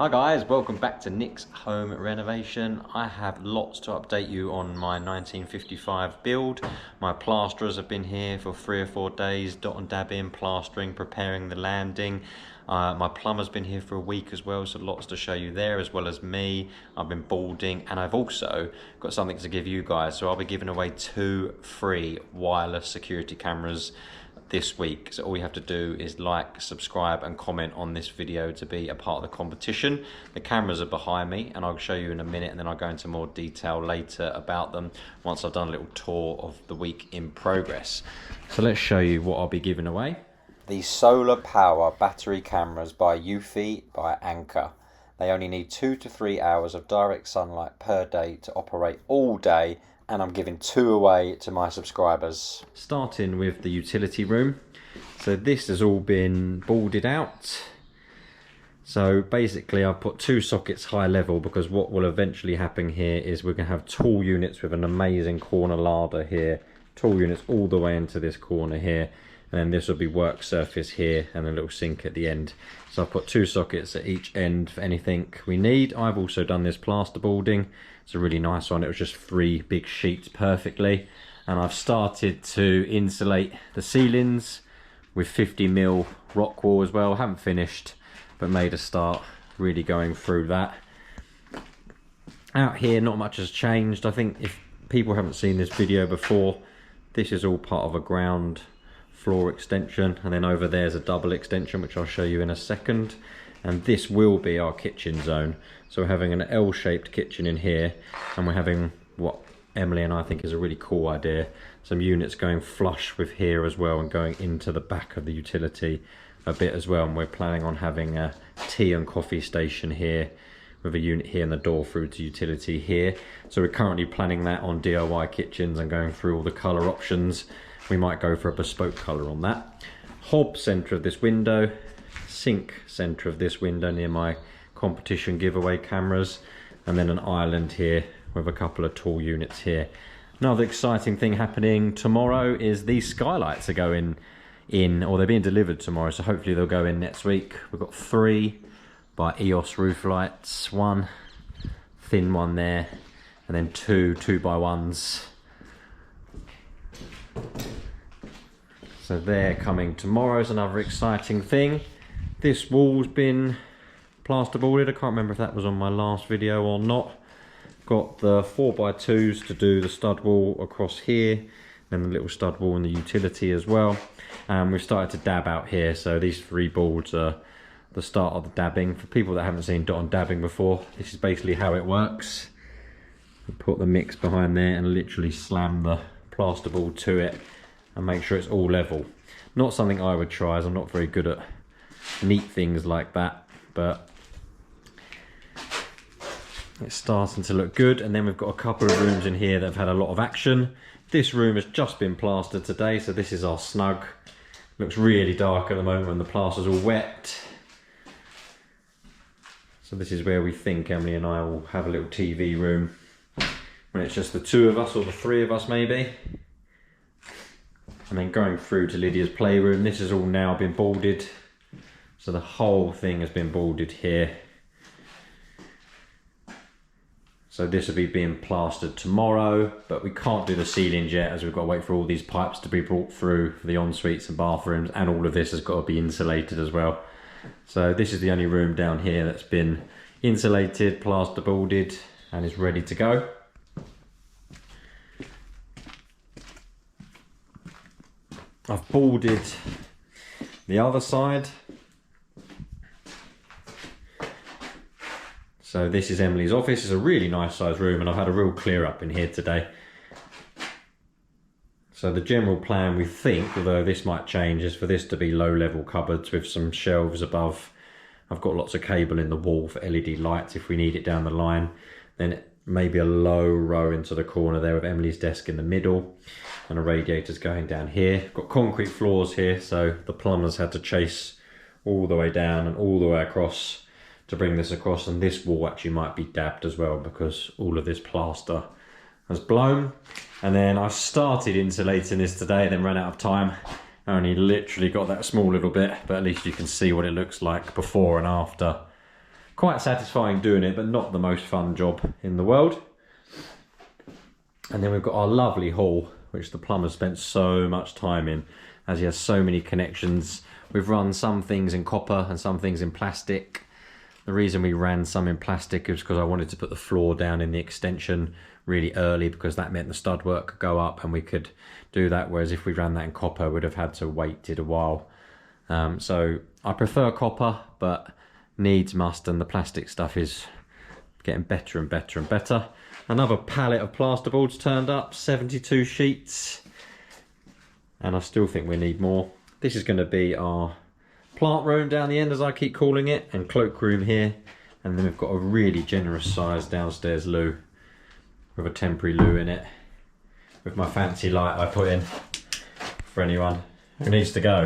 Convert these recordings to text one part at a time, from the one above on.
Hi guys, welcome back to Nick's Home Renovation. I have lots to update you on my 1955 build. My plasterers have been here for 3 or 4 days, dot and dabbing, plastering, preparing the landing. My plumber's been here for a week as well, so lots to show you there, as well as me. I've been boarding, and I've also got something to give you guys. So I'll be giving away 2 free wireless security cameras this week. So all you have to do is like, subscribe and comment on this video to be a part of the competition. The cameras are behind me and I'll show you in a minute, and then I'll go into more detail later about them once I've done a little tour of the week in progress. So let's show you what I'll be giving away. The solar power battery cameras by eufy by Anchor. They only need 2 to 3 hours of direct sunlight per day to operate all day, and I'm giving 2 away to my subscribers. Starting with the utility room. So this has all been boarded out. So basically I've put 2 sockets high level, because what will eventually happen here is we're going to have tool units with an amazing corner larder here. Tool units all the way into this corner here. And then this will be work surface here and a little sink at the end. So I've put 2 sockets at each end for anything we need. I've also done this plasterboarding. It's a really nice one. It was just 3 big sheets perfectly. And I've started to insulate the ceilings with 50mm rock wool as well. I haven't finished, but made a start really going through that. Out here, not much has changed. I think if people haven't seen this video before, this is all part of a ground floor extension, and then over there's a double extension which I'll show you in a second, and this will be our kitchen zone. So we're having an L-shaped kitchen in here, and we're having what Emily and I think is a really cool idea, some units going flush with here as well and going into the back of the utility a bit as well. And we're planning on having a tea and coffee station here with a unit here and the door through to utility here. So we're currently planning that on DIY kitchens and going through all the colour options. We might go for a bespoke colour on that. Hob centre of this window, sink centre of this window near my competition giveaway cameras, and then an island here with a couple of tall units here. Another exciting thing happening tomorrow is these skylights are going in, or they're being delivered tomorrow, so hopefully they'll go in next week. We've got 3 by EOS roof lights, 1 thin one there, and then 2 2x1s. So they're coming tomorrow. Is another exciting thing. This wall's been plasterboarded. I can't remember if that was on my last video or not. Got the 4x2s to do the stud wall across here, then the little stud wall in the utility as well. And we've started to dab out here. So these 3 boards are the start of the dabbing. For people that haven't seen dot and dabbing before, this is basically how it works. You put the mix behind there and literally slam the plasterboard to it and make sure it's all level. Not something I would try, as I'm not very good at neat things like that, but it's starting to look good. And then we've got a couple of rooms in here that have had a lot of action. This room has just been plastered today, so this is our snug. Looks really dark at the moment when the plaster's all wet. So this is where we think Emily and I will have a little TV room when it's just the 2 of us, or the 3 of us maybe. And then going through to Lydia's playroom, this has all now been boarded. So the whole thing has been boarded here. So this will be being plastered tomorrow, but we can't do the ceilings yet, as we've got to wait for all these pipes to be brought through for the en-suites and bathrooms, and all of this has got to be insulated as well. So this is the only room down here that's been insulated, plasterboarded, and is ready to go. I've boarded the other side. So this is Emily's office. It's a really nice sized room, and I've had a real clear up in here today. So the general plan, we think, although this might change, is for this to be low level cupboards with some shelves above. I've got lots of cable in the wall for LED lights if we need it down the line. Then maybe a low row into the corner there with Emily's desk in the middle, and a radiator's going down here. Got concrete floors here, so the plumbers had to chase all the way down and all the way across to bring this across. And this wall actually might be dabbed as well, because all of this plaster has blown. And then I started insulating this today, then ran out of time. I only literally got that small little bit, but at least you can see what it looks like before and after. quite satisfying doing it, but not the most fun job in the world. And then we've got our lovely hall, which the plumber spent so much time in, as he has so many connections. We've run some things in copper and some things in plastic. The reason we ran some in plastic is because I wanted to put the floor down in the extension really early, because that meant the stud work could go up and we could do that, whereas if we ran that in copper we'd have had to wait a while. So I prefer copper, but needs must, and the plastic stuff is getting better and better and better. Another pallet of plasterboards turned up, 72 sheets, and I still think we need more. This is going to be our plant room down the end, as I keep calling it, and cloakroom here, and then we've got a really generous sized downstairs loo with a temporary loo in it, with my fancy light I put in for anyone who needs to go.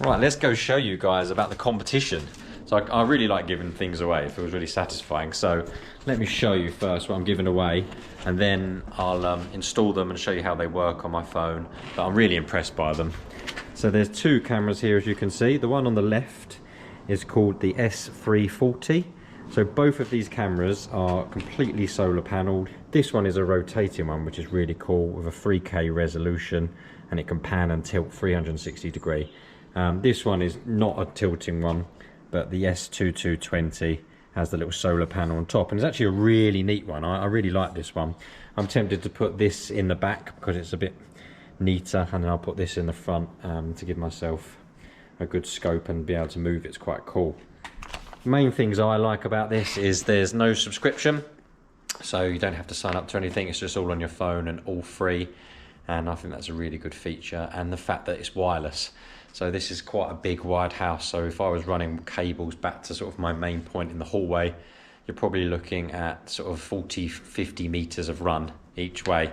Right, let's go show you guys about the competition. So I really like giving things away. It feels really satisfying. So let me show you first what I'm giving away, and then I'll install them and show you how they work on my phone. But I'm really impressed by them. So there's two cameras here, as you can see. The one on the left is called the S340. So both of these cameras are completely solar panelled. This one is a rotating one, which is really cool, with a 3K resolution, and it can pan and tilt 360 degree. This one is not a tilting one, but the S220 has the little solar panel on top, and it's actually a really neat one. I really like this one. I'm tempted to put this in the back because it's a bit neater, and then I'll put this in the front to give myself a good scope and be able to move it. It's quite cool. The main things I like about this is there's no subscription, so you don't have to sign up to anything. It's just all on your phone and all free, and I think that's a really good feature. And the fact that it's wireless. So this is quite a big wide house, so if I was running cables back to sort of my main point in the hallway, you're probably looking at sort of 40-50 meters of run each way,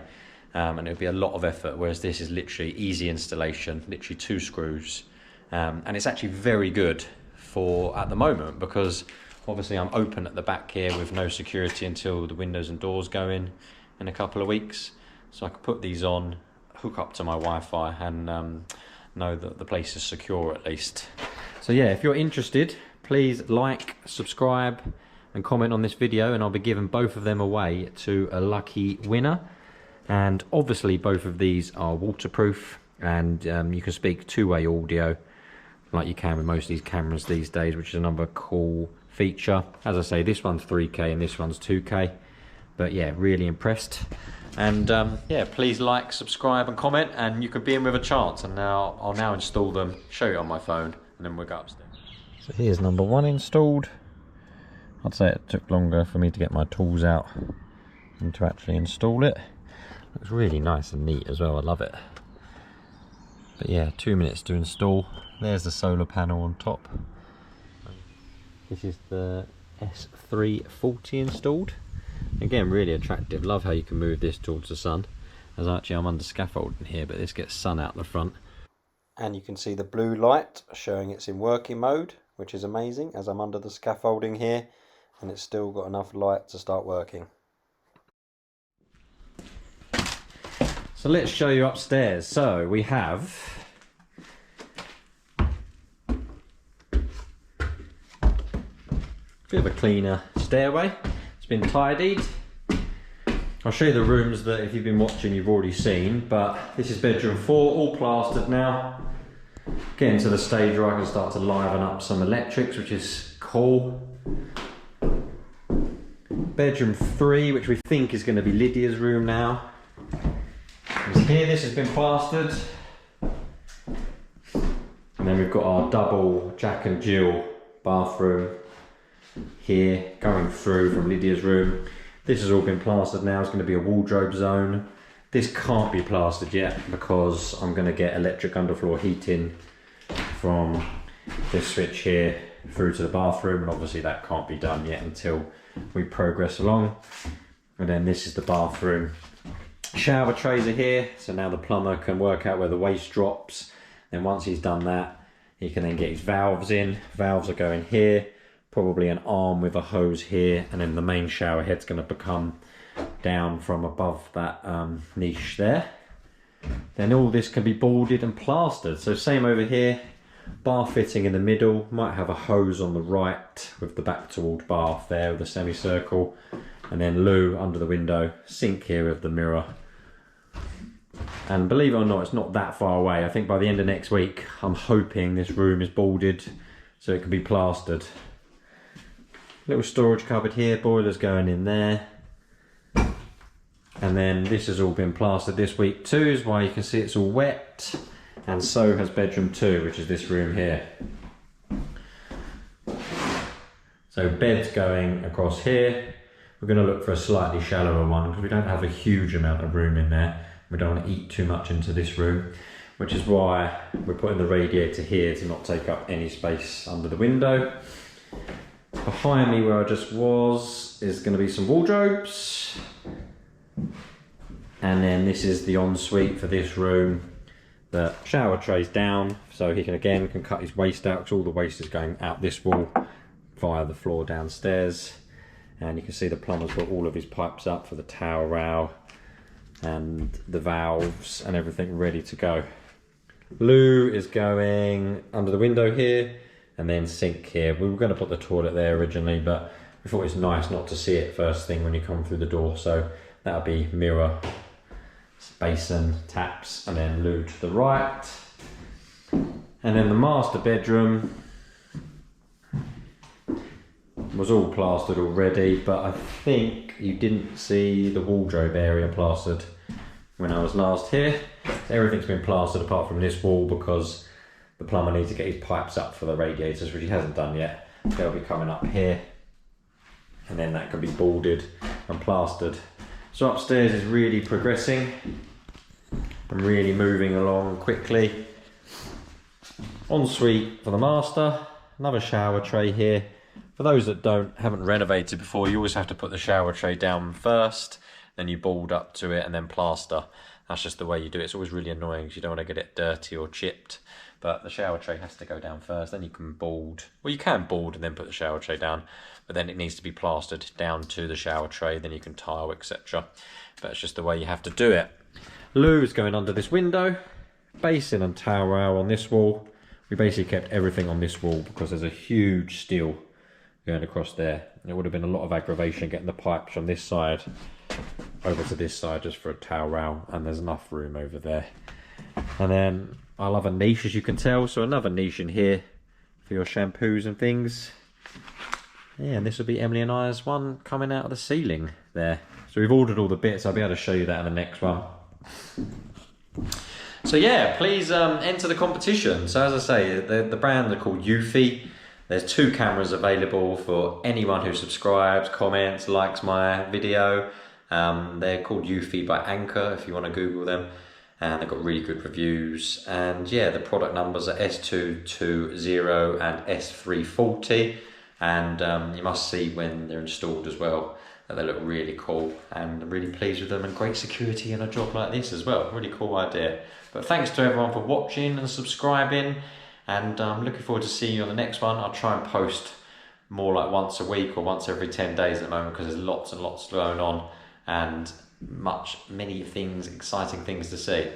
and it would be a lot of effort, whereas this is literally easy installation, literally 2 screws, and it's actually very good for at the moment, because obviously I'm open at the back here with no security until the windows and doors go in a couple of weeks, so I could put these on, hook up to my Wi-Fi, and know that the place is secure at least. So yeah, if you're interested, please like, subscribe and comment on this video, and I'll be giving both of them away to a lucky winner. And obviously both of these are waterproof, and you can speak two-way audio like you can with most of these cameras these days, which is another cool feature. As I say, this one's 3K and this one's 2K, but yeah, really impressed. And yeah, please like, subscribe and comment, and you could be in with a chance. And now I'll now install them, show you on my phone, and then we'll go upstairs. So here's number 1 installed. I'd say it took longer for me to get my tools out than to actually install it. Looks really nice and neat as well, I love it. But yeah, 2 minutes to install. There's the solar panel on top. This is the S340 installed. Again, really attractive. Love how you can move this towards the sun, as actually I'm under scaffolding here, but this gets sun out the front. And you can see the blue light showing it's in working mode, which is amazing, as I'm under the scaffolding here, and it's still got enough light to start working. So let's show you upstairs. So we have a bit of a cleaner stairway. Been tidied. I'll show you the rooms that if you've been watching you've already seen, but this is bedroom 4, all plastered now. Getting to the stage where I can start to liven up some electrics, which is cool. Bedroom 3, which we think is going to be Lydia's room now, is here. This has been plastered, and then we've got our double Jack and Jill bathroom here going through from Lydia's room. This has all been plastered now. It's going to be a wardrobe zone. This can't be plastered yet because I'm going to get electric underfloor heating from this switch here through to the bathroom, and obviously that can't be done yet until we progress along. And then this is the bathroom. Shower trays are here, so now the plumber can work out where the waste drops. Then once he's done that, he can then get his valves in. Valves are going here. Probably an arm with a hose here, and then the main shower head's going to become down from above that niche there. Then all this can be boarded and plastered. So same over here, Bar fitting in the middle, might have a hose on the right with the back toward bath there with a semicircle, and then loo under the window, sink here with the mirror. And believe it or not, it's not that far away. I think by the end of next week, I'm hoping this room is boarded so it can be plastered. Little storage cupboard here, boiler's going in there. And then this has all been plastered this week too, is why you can see it's all wet. And so has bedroom 2, which is this room here. So bed's going across here. We're going to look for a slightly shallower one because we don't have a huge amount of room in there. We don't want to eat too much into this room, which is why we're putting the radiator here to not take up any space under the window. Behind me where I just was is going to be some wardrobes. And then this is the ensuite for this room. The shower tray's down, so he can cut his waste out because all the waste is going out this wall via the floor downstairs. And you can see the plumber's got all of his pipes up for the towel rail and the valves and everything ready to go. Loo is going under the window here, and then sink here. We were going to put the toilet there originally, but we thought it's nice not to see it first thing when you come through the door, so that'll be mirror, basin, taps, and then loo to the right. And then the master bedroom was all plastered already, but I think you didn't see the wardrobe area plastered when I was last here. Everything's been plastered apart from this wall because the plumber needs to get his pipes up for the radiators, which he hasn't done yet. They'll be coming up here, and then that can be boarded and plastered. So upstairs is really progressing and really moving along quickly. Ensuite for the master, another shower tray here. For those that haven't renovated before, you always have to put the shower tray down first, then you board up to it and then plaster. That's just the way you do it. It's always really annoying because you don't want to get it dirty or chipped. But the shower tray has to go down first, then you can board. Well, you can board and then put the shower tray down, but then it needs to be plastered down to the shower tray, then you can tile, etc. But it's just the way you have to do it. Loo is going under this window. Basin and towel rail on this wall. We basically kept everything on this wall because there's a huge steel going across there. It would have been a lot of aggravation getting the pipes from this side over to this side just for a towel rail, and there's enough room over there. And then I love a niche, as you can tell, so another niche in here for your shampoos and things. Yeah, and this will be Emily and I's one coming out of the ceiling there. So we've ordered all the bits. I'll be able to show you that in the next one. So yeah, please enter the competition. So as I say, the brand are called Eufy. There's 2 cameras available for anyone who subscribes, comments, likes my video. They're called Eufy by Anchor if you want to Google them. And they've got really good reviews. And yeah, the product numbers are S220 and S340. And you must see when they're installed as well that they look really cool. And I'm really pleased with them, and great security in a job like this as well. Really cool idea. But thanks to everyone for watching and subscribing. And I'm looking forward to seeing you on the next one. I'll try and post more like once a week or once every 10 days at the moment because there's lots and lots going on and many things, exciting things to see.